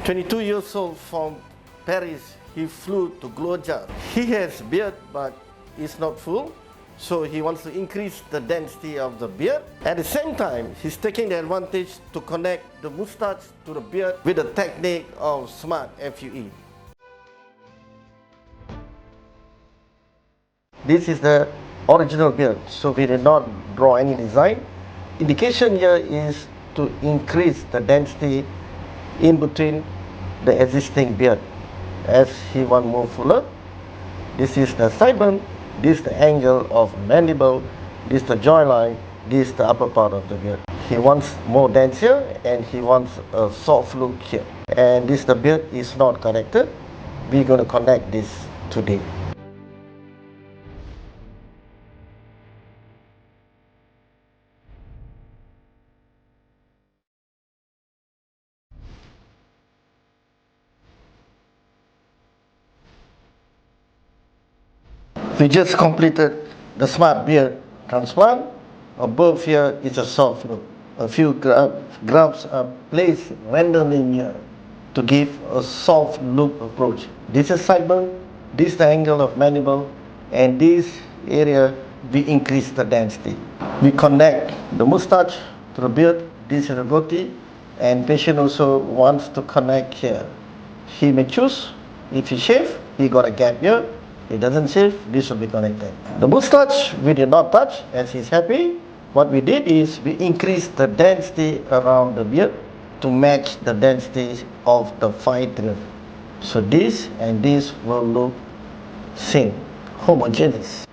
22 years old from Paris, he flew to Glojas. He has beard, but it's not full, so he wants to increase the density of the beard. At the same time, he's taking the advantage to connect the mustache to the beard with the technique of Smart FUE. This is the original beard, so we did not draw any design. Indication here is to increase the density in between the existing beard as he wants more fuller. This is the sideburn, this is the angle of mandible, this is the jawline, this is the upper part of the beard. He wants more dense here and he wants a soft look here. And this the beard is not connected. We're going to connect this today. We just completed the Smart Beard transplant. Above here is a soft look. A few grafts are placed randomly here to give a soft look approach. This is sideburn, this is the angle of mandible, and this area we increase the density. We connect the mustache to the beard, this is the goatee, and patient also wants to connect here. He may choose, if he shave, he got a gap here. He doesn't shave, this will be connected. The mustache we did not touch as he's happy. What we did is we increased the density around the beard to match the density of the fighter. So this and this will look same, homogeneous.